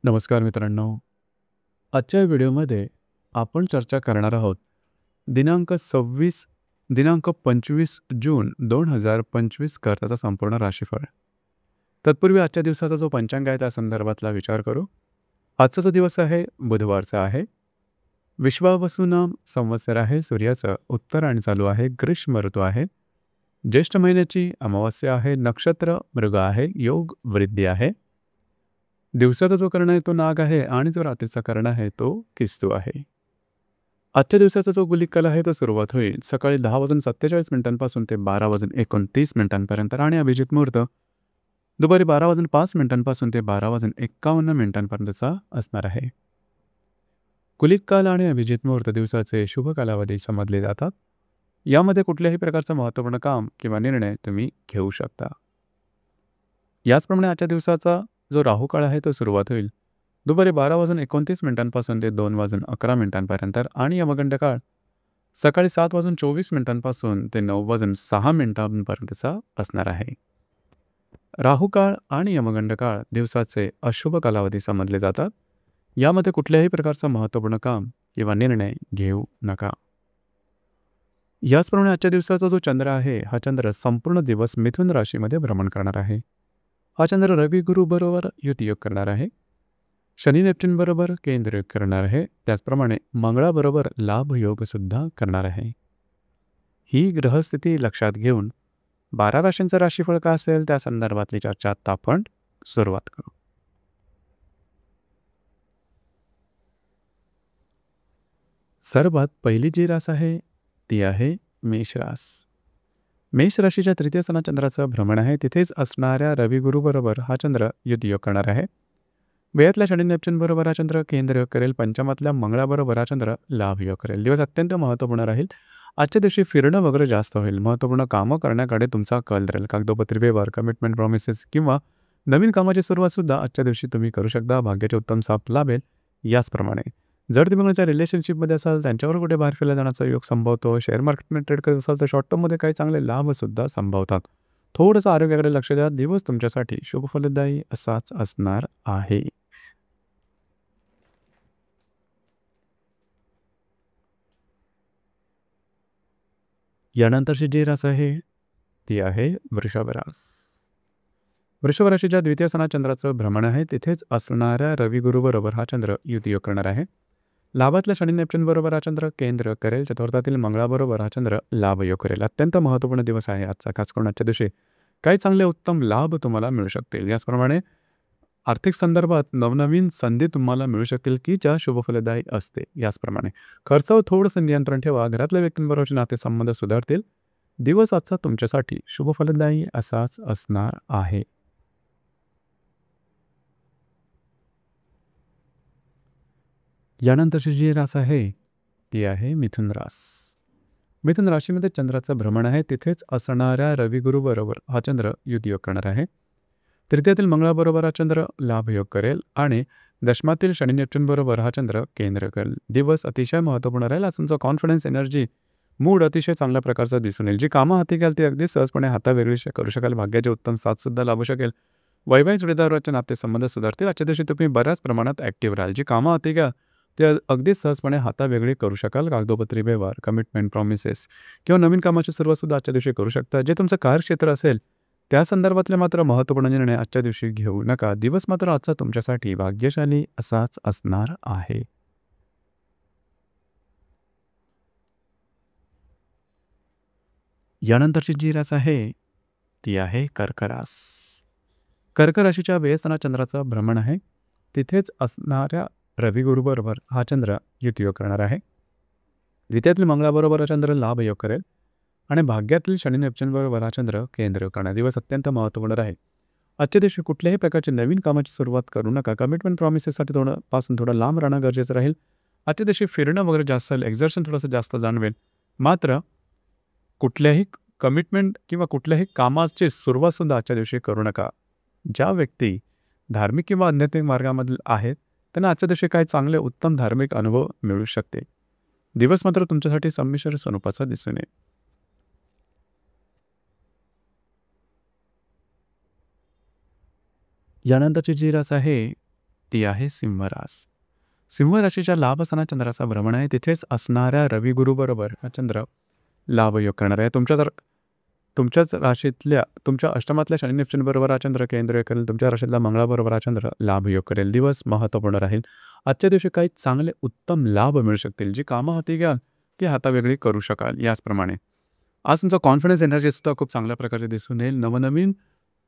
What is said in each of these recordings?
नमस्कार मित्रांनो. आजच्या व्हिडिओमध्ये आपण चर्चा करणार आहोत दिनांक 25 जून 2025 करताचा संपूर्ण राशीफळ. तत्पूर्वी आजच्या दिवसाचा जो पंचांग आहे त्या संदर्भातला विचार करू. आजचा जो दिवस आहे बुधवारचा आहे. विश्वावसु नाम संवत्सर आहे. सूर्याचं उत्तरायण चालू आहे. ग्रीष्म ऋतू आहे. ज्येष्ठ महिन्याची अमावास्या आहे. नक्षत्र मृग आहे. योग वृद्धी आहे. दिवसाचा जो कर्ण आहे तो नाग आहे आणि जो रात्रीचा कर्ण आहे तो किस्तू आहे. आजच्या दिवसाचा जो गुलिक काल आहे तो सुरुवात होईल सकाळी 10:47 ते 12:29 आणि अभिजित मुहूर्त दुपारी 12:05 ते 12:51 असणार आहे. गुलिक काल आणि अभिजित मुहूर्त दिवसाचे शुभ कालावधी समजले जातात. यामध्ये कुठल्याही प्रकारचं महत्त्वपूर्ण काम किंवा निर्णय तुम्ही घेऊ शकता. याचप्रमाणे आजच्या दिवसाचा जो राहू काळ आहे तो सुरुवात होईल दुपारी 12:29 ते 2:11 आणि यमगंड काळ सकाळी 7:24 ते 9:06 असणार आहे. राहू काळ आणि यमगंड काळ दिवसाचे अशुभ कालावधी समजले जातात. यामध्ये कुठल्याही प्रकारचं महत्त्वपूर्ण काम किंवा निर्णय घेऊ नका. याचप्रमाणे आजच्या दिवसाचा जो चंद्र आहे हा चंद्र संपूर्ण दिवस मिथुन राशीमध्ये भ्रमण करणार आहे. हा चंद्र रवी गुरु बरोबर युतियोग करणार आहे. शनी नेप्च्यून बरोबर केंद्र करणार आहे. त्याचप्रमाणे मंगळाबरोबर लाभ योग सुद्धा करणार आहे. ही ग्रहस्थिती लक्षात घेऊन 12 राशींचं राशीफळ का असेल त्या संदर्भातली चर्चा आता आपण सुरुवात करू. सर्वात पहिली जी रास आहे ती आहे मेष रास. मेष राशीच्या तृतीय स्थानात चंद्राचं भ्रमण आहे. तिथेच असणाऱ्या रवी गुरु बरोबर हा चंद्र युतियोग करणार आहे. वेळातल्या शनी नेप्च्यून बरोबर हा चंद्र केंद्र करेल. पंचमातल्या मंगळाबरोबर हा चंद्र लाभ योग करेल. दिवस अत्यंत महत्त्वपूर्ण राहील. आजच्या दिवशी फिरणं वगैरे जास्त होईल. महत्त्वपूर्ण कामं करण्याकडे तुमचा कल राहील. कागदोपत्री व्यवहार, कमिटमेंट, प्रॉमिसेस किंवा नवीन कामाची सुरुवात सुद्धा आजच्या दिवशी तुम्ही करू शकता. भाग्याचे उत्तम साथ लाभेल. याचप्रमाणे जर तुम्ही कोणाच्या रिलेशनशिपमध्ये असाल त्यांच्यावर कुठे बाहेर फिरला जाण्याचा योग संभवतो. शेअर मार्केटमध्ये ट्रेड करत असाल तर शॉर्ट टर्ममध्ये काही चांगले लाभसुद्धा संभवतात. थोडंसं आरोग्याकडे लक्ष द्या. दिवस तुमच्यासाठी शुभफलदायी असाच असणार आहे. यानंतरची जी रास आहे ती आहे वृषभ रास. वृषभ राशीच्या द्वितीय स्थानात चंद्राचं भ्रमण आहे. तिथेच असणाऱ्या रवी गुरु बरोबर हा चंद्र युतियोग करणार आहे. लाभातल्या शनी नेप्च्यून बरोबर हा चंद्र केंद्र करेल. चतुर्थातील मंगळाबरोबर हा चंद्र लाभ योग करेल. अत्यंत महत्त्वपूर्ण दिवस आहे आजचा. खास करून आजच्या दिवशी काही चांगले उत्तम लाभ तुम्हाला मिळू शकतील. याचप्रमाणे आर्थिक संदर्भात नवनवीन संधी तुम्हाला मिळू शकतील की ज्या शुभफलदायी असते. याचप्रमाणे खर्चावर थोडंसं नियंत्रण ठेवा. घरातल्या व्यक्तींबरोबरचे नातेसंबंध सुधारतील. दिवस आजचा तुमच्यासाठी शुभफलदायी असाच असणार आहे. यानंतरची जी रास आहे ती आहे मिथुन रास. मिथुन राशीमध्ये चंद्राचं भ्रमण आहे. तिथेच असणाऱ्या रवी गुरु बरोबर हा चंद्र युतियोग करणार आहे. तृतीयातील मंगळाबरोबर हा चंद्र लाभ योग करेल आणि दशमातील शनी नेप्च्यून बरोबर हा चंद्र केंद्र करेल. दिवस अतिशय महत्त्वपूर्ण राहील. आज तुमचा कॉन्फिडन्स, एनर्जी, मूड अतिशय चांगल्या प्रकारचा दिसून येईल. जी कामं हाती घ्याल ती अगदी सहजपणे हातावेगळी करू शकाल. भाग्याचे उत्तम साथसुद्धा लाभू शकेल. वैवाहिक जोडीदाराचे नातेसंबंध सुधारतील. आजच्या दिवशी तुम्ही बऱ्याच प्रमाणात ॲक्टिव्ह राहाल. जी कामं हाती घ्या ते अगदी सहजपणे हातावेगळी करू शकाल. कागदोपत्री व्यवहार, कमिटमेंट, प्रॉमिसेस किंवा नवीन कामाची सुरुवातसुद्धा आजच्या दिवशी करू शकता. जे तुमचं कार्यक्षेत्र असेल त्या संदर्भातले मात्र महत्त्वपूर्ण निर्णय आजच्या दिवशी घेऊ नका. दिवस मात्र आजचा तुमच्यासाठी भाग्यशाली असाच असणार आहे. यानंतरची जी रास आहे ती आहे कर्क रास. कर्क राशीच्या व्ययस्थानात चंद्राचं भ्रमण आहे. तिथेच असणाऱ्या रवी गुरु बरोबर हा चंद्र युतियोग करणार आहे. द्वितीयातील मंगळाबरोबर हा चंद्र लाभ योग करेल आणि भाग्यातील शनी नेप्च्यून बरोबर हा चंद्र केंद्र करणार. दिवस अत्यंत महत्त्वपूर्ण राहील. आजच्या दिवशी कुठल्याही प्रकारची नवीन कामाची सुरुवात करू नका. कमिटमेंट, प्रॉमिसेससाठी थोडं लांब राहणं गरजेचं राहील. आजच्या दिवशी फिरणं वगैरे जास्त राहील. एक्झर्शन थोडंसं जास्त जाणवेल. मात्र कुठल्याही कमिटमेंट किंवा कुठल्याही कामाची सुरुवातसुद्धा आजच्या दिवशी करू नका. ज्या व्यक्ती धार्मिक किंवा आध्यात्मिक मार्गामधील आहेत त्यांना आजच्या दिवशी काही चांगले उत्तम धार्मिक अनुभव मिळू शकते. दिवस मात्र तुमच्यासाठी संमिश्र स्वरूपाचा दिसून येईल. यानंतरची जी रास आहे ती आहे सिंह रास. सिंह राशीच्या लाभ असताना चंद्राचा भ्रमण आहे. तिथेच असणाऱ्या रवी गुरुबरोबर हा चंद्र लाभयोग करणार आहे. तुमच्याच राशीतल्या तुमच्या अष्टमातल्या शनी नेपच्यून बरोबर हा चंद्र केंद्र करेल. तुमच्या राशीतला मंगळाबरोबर हा चंद्र लाभयोग करेल. दिवस महत्त्वपूर्ण राहील. आजच्या दिवशी काही चांगले उत्तम लाभ मिळू शकतील. जी कामं हाती घ्याल ती हातावेगळी करू शकाल. याचप्रमाणे आज तुमचा कॉन्फिडन्स एनर्जी सुद्धा खूप चांगल्या प्रकारे दिसून येईल. नवनवीन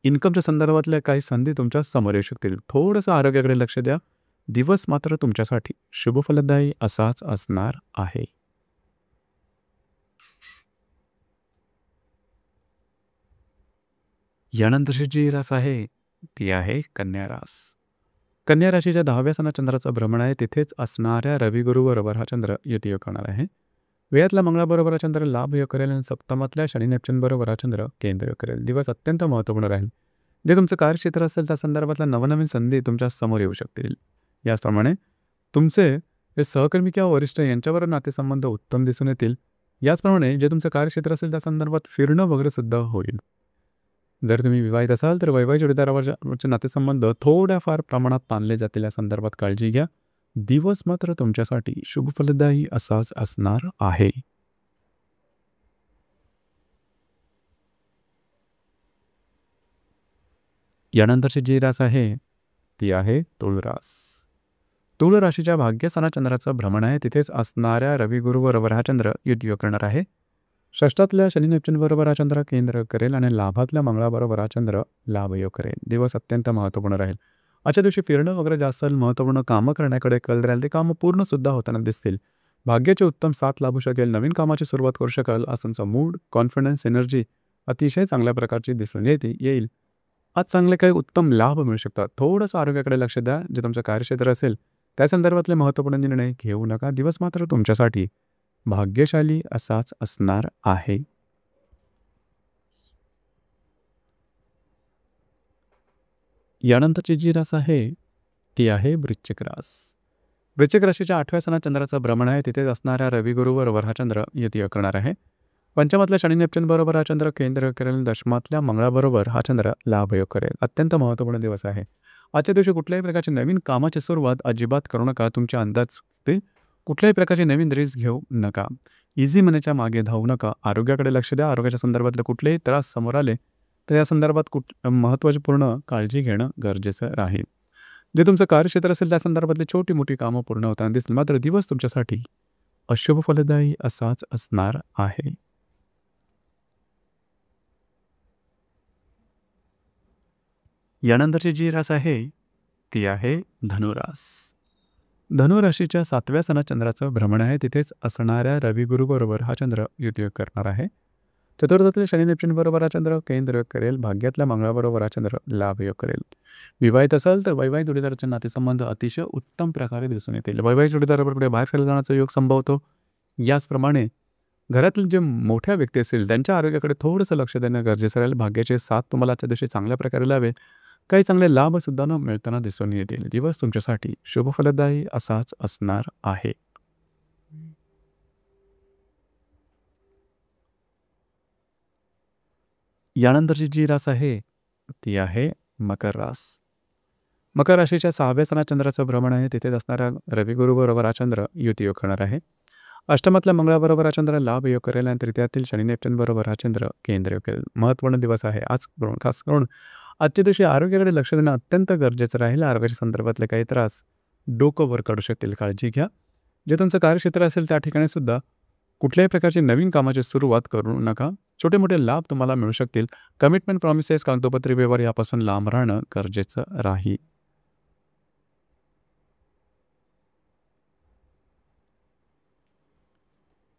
इन्कमच्या संदर्भातल्या काही संधी तुमच्या समोर येऊ शकतील. थोडंसं आरोग्याकडे लक्ष द्या. दिवस मात्र तुमच्यासाठी शुभफलदायी असाच असणार आहे. यानंतरची जी रास आहे ती आहे कन्या रास. कन्या राशीच्या 10व्या सणात चंद्राचं भ्रमण आहे. तिथेच असणाऱ्या रवी गुरुबरोबर हा चंद्र युतियोग करणार आहे. वेळातला मंगळाबरोबर हा चंद्र लाभयोग करेल आणि सप्तमातल्या शनी नेपच्यून बरोबर हा चंद्र केंद्र करेल. दिवस अत्यंत महत्त्वपूर्ण राहील. जे तुमचं कार्यक्षेत्र असेल त्या संदर्भातल्या नवनवीन संधी तुमच्या समोर येऊ शकतील. याचप्रमाणे तुमचे हे सहकर्मी किंवा वरिष्ठ यांच्यावर नातेसंबंध उत्तम दिसून येतील. याचप्रमाणे जे तुमचं कार्यक्षेत्र असेल त्या संदर्भात फिरणं वगैरे सुद्धा होईल. जर तुम्ही विवाहित असाल तर वैवाहिक जोडीदारावरचे नातेसंबंध थोड्याफार प्रमाणात ताणले जातील. या संदर्भात काळजी घ्या. दिवस मात्र तुमच्यासाठी शुभफलदायी असाच असणार आहे. यानंतरची जी रास आहे ती आहे तुळ रास. तुळ राशीच्या भाग्यस्थानात चंद्राचं भ्रमण आहे. तिथेच असणाऱ्या रवी गुरुबरोबर हा चंद्र युतियोग करणार आहे. षष्ठातल्या शनी नेपच्यून बरोबर हा चंद्र केंद्र करेल आणि लाभातल्या मंगळाबरोबर हा चंद्र लाभयोग करेल. दिवस अत्यंत महत्त्वपूर्ण राहील. आजच्या दिवशी फिरणं वगैरे जास्त महत्त्वपूर्ण कामं करण्याकडे कल राहील. ते कामं पूर्ण सुद्धा होताना दिसतील. भाग्याची उत्तम साथ लाभू शकेल. नवीन कामाची सुरुवात करू शकाल. आज तुमचा मूड, कॉन्फिडन्स, एनर्जी अतिशय चांगल्या प्रकारची दिसून येईल. आज चांगले काही उत्तम लाभ मिळू शकतात. थोडंसं आरोग्याकडे लक्ष द्या. जे तुमचं कार्यक्षेत्र असेल त्या संदर्भातले महत्त्वपूर्ण निर्णय घेऊ नका. दिवस मात्र तुमच्यासाठी भाग्यशाली असाच असणार आहे. यानंतरची जी रास आहे ती आहे वृश्चिक रास. वृश्चिक राशीच्या 8व्या सणात चंद्राचं भ्रमण आहे. तिथेच असणाऱ्या रवी गुरुबरोबर हा चंद्र युतियोग करणार आहे. पंचमातल्या शनी नेपच्यून बरोबर हा चंद्र केंद्र करेल. दशमातल्या मंगळाबरोबर हा चंद्र लाभयोग करेल. अत्यंत महत्त्वपूर्ण दिवस आहे. आजच्या दिवशी कुठल्याही प्रकारची नवीन कामाची सुरुवात अजिबात करू नका. तुमचे अंदाज चुकतील. कुठल्याही प्रकारची नवीन रिस्क घेऊ नका. इझी मनीच्या मागे धावू नका. आरोग्याकडे लक्ष द्या. आरोग्याच्या संदर्भातले कुठलेही त्रास समोर आले तर या संदर्भात महत्त्वाची पूर्ण काळजी घेणं गरजेचं राहील. जे तुमचं कार्यक्षेत्र असेल त्या संदर्भातली छोटी मोठी कामं पूर्ण होताना दिसतील. मात्र दिवस तुमच्यासाठी अशुभ फलदायी असाच असणार आहे. यानंतरची जी रास आहे ती आहे धनुरास. धनुराशीच्या 7व्या सणात चंद्राचं भ्रमण आहे. तिथेच असणाऱ्या रवी गुरुबरोबर हा चंद्र युतियोग करणार आहे. चतुर्थातल्या शनी नेपच्यून बरोबर हा चंद्र केंद्र करेल. भाग्यातल्या मंगळाबरोबर हा चंद्र लाभयोग करेल. विवाहित असाल तर वैवाहिक जोडीदाराचे नातेसंबंध अतिशय उत्तम प्रकारे दिसून येतील. वैवाहिक जोडीदाराबरोबर बाहेर फिरायला जाण्याचा योग संभवतो. याचप्रमाणे घरातील जे मोठ्या व्यक्ती असतील त्यांच्या आरोग्याकडे थोडंसं लक्ष देणं गरजेचं राहील. भाग्याचे साथ तुम्हाला आजच्या दिवशी चांगल्या प्रकारे लावेल. काही चांगले लाभ सुद्धा मिळताना दिसून येतील. दिवस तुमच्यासाठी शुभफलदायी असाच असणार आहे. यानंतरची जी रास आहे ती आहे मकर रास. मकर राशीच्या 6व्या सणात चंद्राचं भ्रमण आहे. तिथेच असणाऱ्या रवी गुरुबरोबर हा चंद्र युतियोग करणार आहे. अष्टमातल्या मंगळाबरोबर हा चंद्र लाभयोग करेल आणि तृतीयातील शनी नेपच्यून बरोबर हा चंद्र केंद्र करेल. महत्त्वपूर्ण दिवस आहे आज. खास करून आजच्या दिवशी आरोग्याकडे लक्ष देणं अत्यंत गरजेचं राहील. आरोग्याच्या संदर्भातले काही त्रास डोकं वर काढू शकतील. काळजी घ्या. जे तुमचं कार्यक्षेत्र असेल त्या ठिकाणी सुद्धा कुठल्याही प्रकारची नवीन कामाची सुरुवात करू नका. छोटे मोठे लाभ तुम्हाला मिळू शकतील. कमिटमेंट, प्रॉमिसेस, कागदोपत्री व्यवहार यापासून लांब राहणं गरजेचं राहील.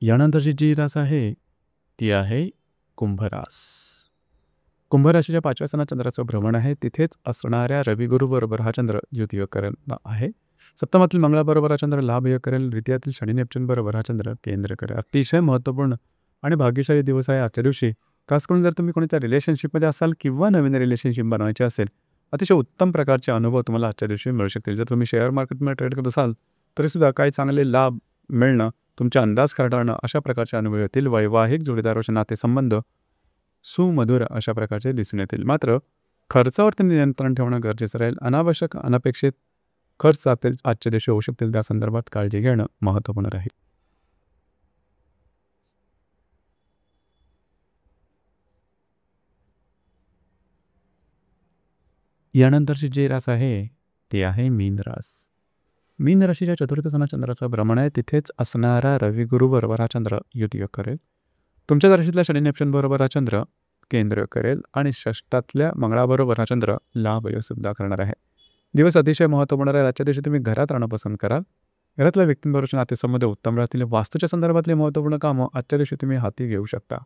यानंतरची जी रास आहे ती आहे कुंभरास. कुंभराशीच्या 5व्या सणात चंद्राचं भ्रमण आहे. तिथेच असणाऱ्या रवी गुरुबरोबर हा चंद्र युतियोग करणार आहे. सप्तमातील मंगळाबरोबर हा चंद्र लाभयोग करेल. द्वितीयातील शनी नेपच्यून बरोबर हा चंद्र केंद्र करेल. अतिशय महत्त्वपूर्ण आणि भाग्यशाली दिवस आहे आजच्या दिवशी. खास करून जर तुम्ही कोणत्या रिलेशनशिपमध्ये असाल किंवा नवीन रिलेशनशिप बनवायची असेल अतिशय उत्तम प्रकारचे अनुभव तुम्हाला आजच्या दिवशी मिळू शकतील. जर तुम्ही शेअर मार्केटमध्ये ट्रेड करत असाल तरीसुद्धा काही चांगले लाभ मिळणं, तुमचे अंदाज खरडणं अशा प्रकारचे अनुभव येतील. वैवाहिक जोडीदाराचे नातेसंबंध सुमधुर अशा प्रकारचे दिसून येतील. मात्र खर्चावरती नियंत्रण ठेवणं गरजेचं राहील. अनावश्यक, अनपेक्षित खर्च आजच्या दिवशी होऊ शकतील त्या संदर्भात काळजी घेणं महत्त्वपूर्ण राहील. यानंतरची जी रास आहे ती आहे मीन रास. मीन राशीच्या चतुर्थ सणा चंद्राचं भ्रमण आहे. तिथेच असणारा रवी गुरु बरोबर हा चंद्र युतियोग करेल. तुमच्या राशीतल्या शनी नेपच्यून बरोबर हा चंद्र केंद्र करेल आणि षष्ठातल्या मंगळाबरोबर हा चंद्र लाभयोग सुद्धा करणार आहे. दिवस अतिशय महत्त्वपूर्ण राहील. आजच्या दिवशी तुम्ही घरात राहणं पसंत कराल. घरातल्या व्यक्तींबरोबरचे नातेसंबंध उत्तम राहतील. वास्तूच्या संदर्भातली महत्त्वपूर्ण कामं आजच्या दिवशी तुम्ही हाती घेऊ शकता.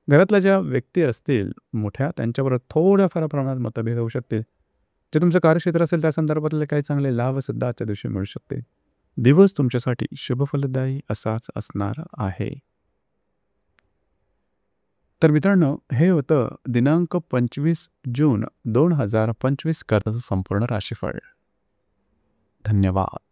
घरातल्या ज्या व्यक्ती असतील मोठ्या त्यांच्याबरोबर थोड्याफार प्रमाणात मतभेद होऊ शकतील. जे तुमचं कार्यक्षेत्र असेल त्या संदर्भातले काही चांगले लाभसुद्धा आजच्या दिवशी मिळू शकते. दिवस तुमच्यासाठी शुभफलदायी असाच असणार आहे. तर मित्रांनो, हे होतं दिनांक 25 जून 2025 करताचं संपूर्ण राशीफळ. धन्यवाद.